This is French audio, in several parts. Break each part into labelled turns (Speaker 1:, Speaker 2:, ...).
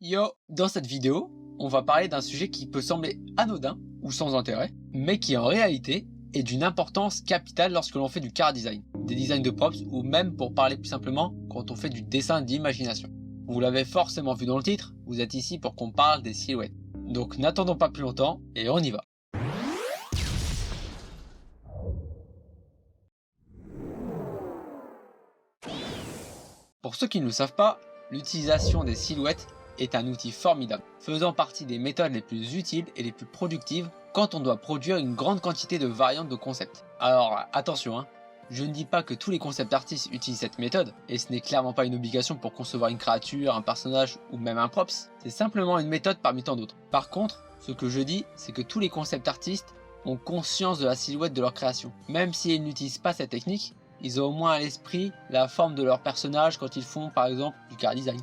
Speaker 1: Yo, dans cette vidéo, on va parler d'un sujet qui peut sembler anodin ou sans intérêt, mais qui en réalité est d'une importance capitale lorsque l'on fait du car design, des designs de props ou même pour parler plus simplement quand on fait du dessin d'imagination. Vous l'avez forcément vu dans le titre, vous êtes ici pour qu'on parle des silhouettes. Donc n'attendons pas plus longtemps et on y va. Pour ceux qui ne le savent pas, l'utilisation des silhouettes est un outil formidable, faisant partie des méthodes les plus utiles et les plus productives quand on doit produire une grande quantité de variantes de concepts. Alors attention, je ne dis pas que tous les concept artistes utilisent cette méthode, et ce n'est clairement pas une obligation pour concevoir une créature, un personnage ou même un props, c'est simplement une méthode parmi tant d'autres. Par contre, ce que je dis, c'est que tous les concept artistes ont conscience de la silhouette de leur création. Même s'ils n'utilisent pas cette technique, ils ont au moins à l'esprit la forme de leur personnage quand ils font par exemple du car design.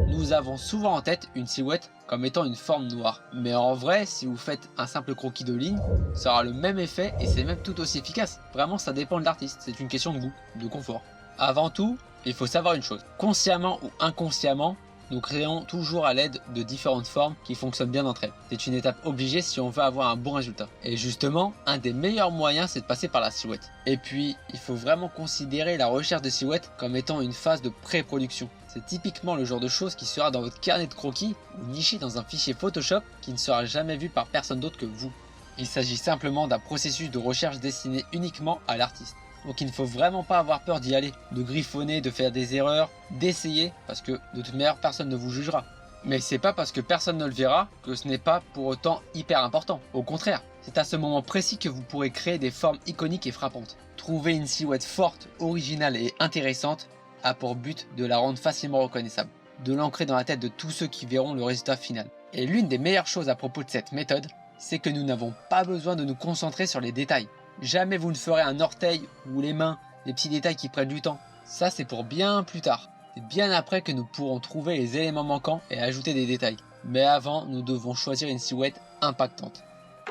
Speaker 1: Nous avons souvent en tête une silhouette comme étant une forme noire, mais en vrai si vous faites un simple croquis de ligne, ça aura le même effet et c'est même tout aussi efficace. Vraiment ça dépend de l'artiste, c'est une question de goût, de confort. Avant tout, il faut savoir une chose, consciemment ou inconsciemment, nous créons toujours à l'aide de différentes formes qui fonctionnent bien entre elles. C'est une étape obligée si on veut avoir un bon résultat. Et justement, un des meilleurs moyens c'est de passer par la silhouette. Et puis, il faut vraiment considérer la recherche de silhouettes comme étant une phase de pré-production. C'est typiquement le genre de choses qui sera dans votre carnet de croquis ou niché dans un fichier Photoshop qui ne sera jamais vu par personne d'autre que vous. Il s'agit simplement d'un processus de recherche destiné uniquement à l'artiste. Donc il ne faut vraiment pas avoir peur d'y aller, de griffonner, de faire des erreurs, d'essayer, parce que de toute manière personne ne vous jugera. Mais c'est pas parce que personne ne le verra que ce n'est pas pour autant hyper important. Au contraire, c'est à ce moment précis que vous pourrez créer des formes iconiques et frappantes. Trouver une silhouette forte, originale et intéressante a pour but de la rendre facilement reconnaissable, de l'ancrer dans la tête de tous ceux qui verront le résultat final. Et l'une des meilleures choses à propos de cette méthode, c'est que nous n'avons pas besoin de nous concentrer sur les détails. Jamais vous ne ferez un orteil ou les mains, des petits détails qui prennent du temps. Ça c'est pour bien plus tard. C'est bien après que nous pourrons trouver les éléments manquants et ajouter des détails. Mais avant, nous devons choisir une silhouette impactante.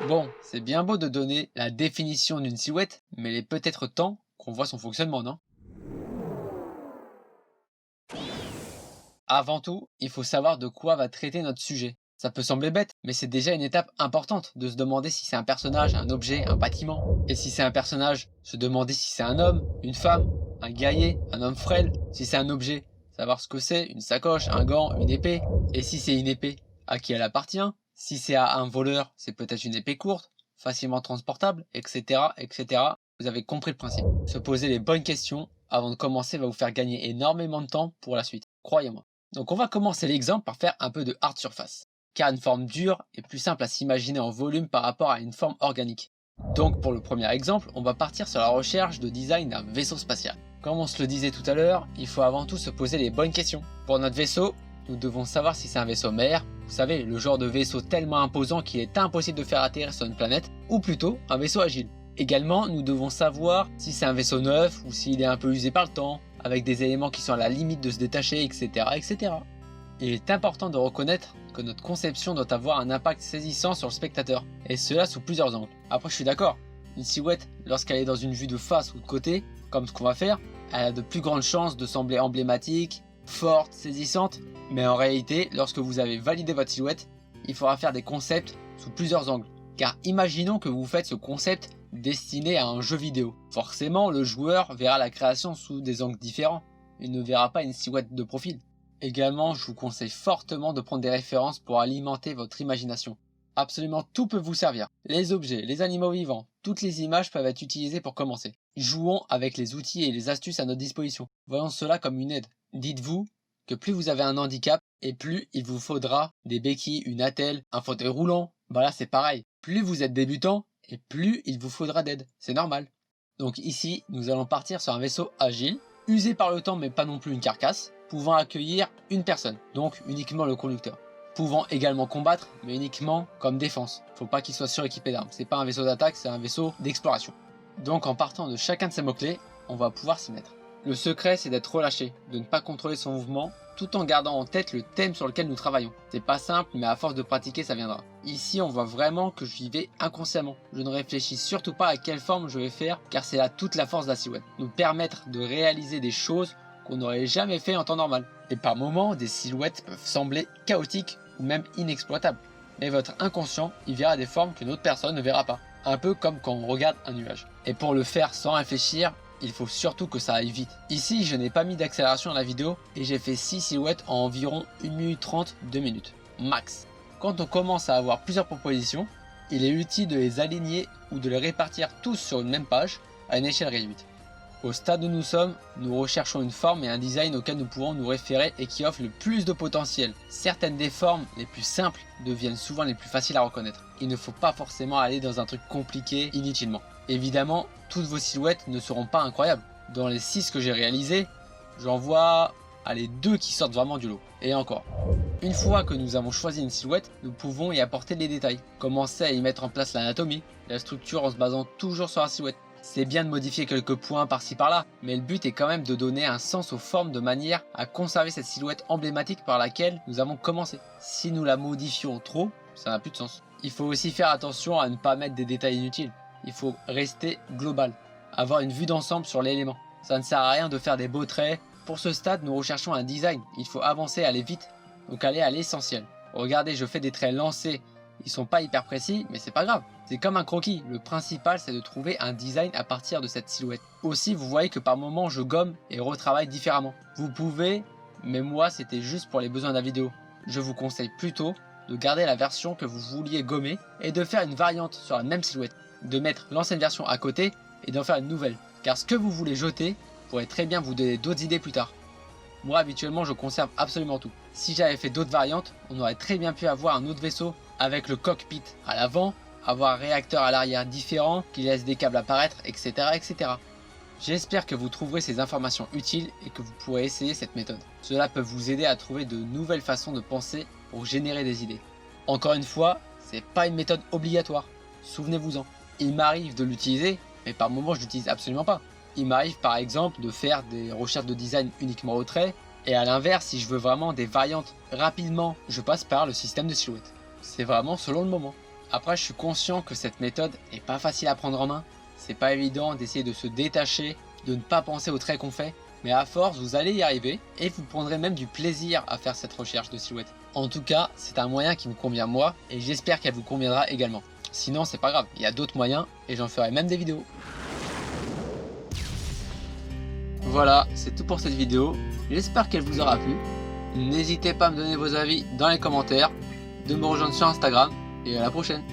Speaker 1: Bon, c'est bien beau de donner la définition d'une silhouette, mais il est peut-être temps qu'on voit son fonctionnement, non? Avant tout, il faut savoir de quoi va traiter notre sujet. Ça peut sembler bête, mais c'est déjà une étape importante de se demander si c'est un personnage, un objet, un bâtiment. Et si c'est un personnage, se demander si c'est un homme, une femme, un guerrier, un homme frêle. Si c'est un objet, savoir ce que c'est, une sacoche, un gant, une épée. Et si c'est une épée, à qui elle appartient. Si c'est à un voleur, c'est peut-être une épée courte, facilement transportable, etc., etc. Vous avez compris le principe. Se poser les bonnes questions avant de commencer va vous faire gagner énormément de temps pour la suite, croyez-moi. Donc on va commencer l'exemple par faire un peu de hard surface, car une forme dure est plus simple à s'imaginer en volume par rapport à une forme organique. Donc pour le premier exemple, on va partir sur la recherche de design d'un vaisseau spatial. Comme on se le disait tout à l'heure, il faut avant tout se poser les bonnes questions. Pour notre vaisseau, nous devons savoir si c'est un vaisseau mère, vous savez, le genre de vaisseau tellement imposant qu'il est impossible de faire atterrir sur une planète, ou plutôt un vaisseau agile. Également, nous devons savoir si c'est un vaisseau neuf ou s'il est un peu usé par le temps, avec des éléments qui sont à la limite de se détacher, etc., etc. Il est important de reconnaître que notre conception doit avoir un impact saisissant sur le spectateur, et cela sous plusieurs angles. Après je suis d'accord, une silhouette, lorsqu'elle est dans une vue de face ou de côté, comme ce qu'on va faire, elle a de plus grandes chances de sembler emblématique, forte, saisissante, mais en réalité, lorsque vous avez validé votre silhouette, il faudra faire des concepts sous plusieurs angles. Car imaginons que vous faites ce concept destiné à un jeu vidéo. Forcément, le joueur verra la création sous des angles différents. Il ne verra pas une silhouette de profil. Également, je vous conseille fortement de prendre des références pour alimenter votre imagination. Absolument tout peut vous servir. Les objets, les animaux vivants, toutes les images peuvent être utilisées pour commencer. Jouons avec les outils et les astuces à notre disposition. Voyons cela comme une aide. Dites-vous que plus vous avez un handicap et plus il vous faudra des béquilles, une attelle, un fauteuil roulant. Bah là c'est pareil. Plus vous êtes débutant et plus il vous faudra d'aide. C'est normal. Donc ici, nous allons partir sur un vaisseau agile, usé par le temps mais pas non plus une carcasse, pouvant accueillir une personne, donc uniquement le conducteur. Pouvant également combattre, mais uniquement comme défense. Faut pas qu'il soit suréquipé d'armes. C'est pas un vaisseau d'attaque, c'est un vaisseau d'exploration. Donc en partant de chacun de ces mots-clés, on va pouvoir s'y mettre. Le secret, c'est d'être relâché, de ne pas contrôler son mouvement, tout en gardant en tête le thème sur lequel nous travaillons. C'est pas simple, mais à force de pratiquer, ça viendra. Ici, on voit vraiment que j'y vais inconsciemment. Je ne réfléchis surtout pas à quelle forme je vais faire, car c'est là toute la force de la silhouette. Nous permettre de réaliser des choses qu'on n'aurait jamais fait en temps normal. Et par moments, des silhouettes peuvent sembler chaotiques ou même inexploitables. Mais votre inconscient y verra des formes qu'une autre personne ne verra pas. Un peu comme quand on regarde un nuage. Et pour le faire sans réfléchir, il faut surtout que ça aille vite. Ici, je n'ai pas mis d'accélération à la vidéo et j'ai fait 6 silhouettes en environ 1 minute 30, 2 minutes. Max. Quand on commence à avoir plusieurs propositions, il est utile de les aligner ou de les répartir tous sur une même page à une échelle réduite. Au stade où nous sommes, nous recherchons une forme et un design auquel nous pourrons nous référer et qui offre le plus de potentiel. Certaines des formes les plus simples deviennent souvent les plus faciles à reconnaître. Il ne faut pas forcément aller dans un truc compliqué inutilement. Évidemment, toutes vos silhouettes ne seront pas incroyables. Dans les 6 que j'ai réalisés, j'en vois les 2 qui sortent vraiment du lot. Et encore. Une fois que nous avons choisi une silhouette, nous pouvons y apporter des détails. Commencer à y mettre en place l'anatomie, la structure en se basant toujours sur la silhouette. C'est bien de modifier quelques points par-ci par-là, mais le but est quand même de donner un sens aux formes de manière à conserver cette silhouette emblématique par laquelle nous avons commencé. Si nous la modifions trop, ça n'a plus de sens. Il faut aussi faire attention à ne pas mettre des détails inutiles. Il faut rester global, avoir une vue d'ensemble sur l'élément. Ça ne sert à rien de faire des beaux traits. Pour ce stade, nous recherchons un design. Il faut avancer, aller vite, donc aller à l'essentiel. Regardez, je fais des traits lancés. Ils sont pas hyper précis, mais c'est pas grave. C'est comme un croquis. Le principal, c'est de trouver un design à partir de cette silhouette. Aussi, vous voyez que par moments, je gomme et retravaille différemment. Vous pouvez, mais moi, c'était juste pour les besoins de la vidéo. Je vous conseille plutôt de garder la version que vous vouliez gommer et de faire une variante sur la même silhouette. De mettre l'ancienne version à côté et d'en faire une nouvelle. Car ce que vous voulez jeter pourrait très bien vous donner d'autres idées plus tard. Moi, habituellement, je conserve absolument tout. Si j'avais fait d'autres variantes, on aurait très bien pu avoir un autre vaisseau avec le cockpit à l'avant, avoir un réacteur à l'arrière différent qui laisse des câbles apparaître, etc. etc. J'espère que vous trouverez ces informations utiles et que vous pourrez essayer cette méthode. Cela peut vous aider à trouver de nouvelles façons de penser pour générer des idées. Encore une fois, c'est pas une méthode obligatoire. Souvenez-vous-en. Il m'arrive de l'utiliser, mais par moments je l'utilise absolument pas. Il m'arrive par exemple de faire des recherches de design uniquement au trait, et à l'inverse, si je veux vraiment des variantes rapidement, je passe par le système de silhouette. C'est vraiment selon le moment. Après, je suis conscient que cette méthode n'est pas facile à prendre en main. C'est pas évident d'essayer de se détacher, de ne pas penser aux traits qu'on fait, mais à force, vous allez y arriver et vous prendrez même du plaisir à faire cette recherche de silhouette. En tout cas, c'est un moyen qui me convient moi et j'espère qu'elle vous conviendra également. Sinon, c'est pas grave, il y a d'autres moyens et j'en ferai même des vidéos. Voilà, c'est tout pour cette vidéo. J'espère qu'elle vous aura plu. N'hésitez pas à me donner vos avis dans les commentaires, de me rejoindre sur Instagram et à la prochaine.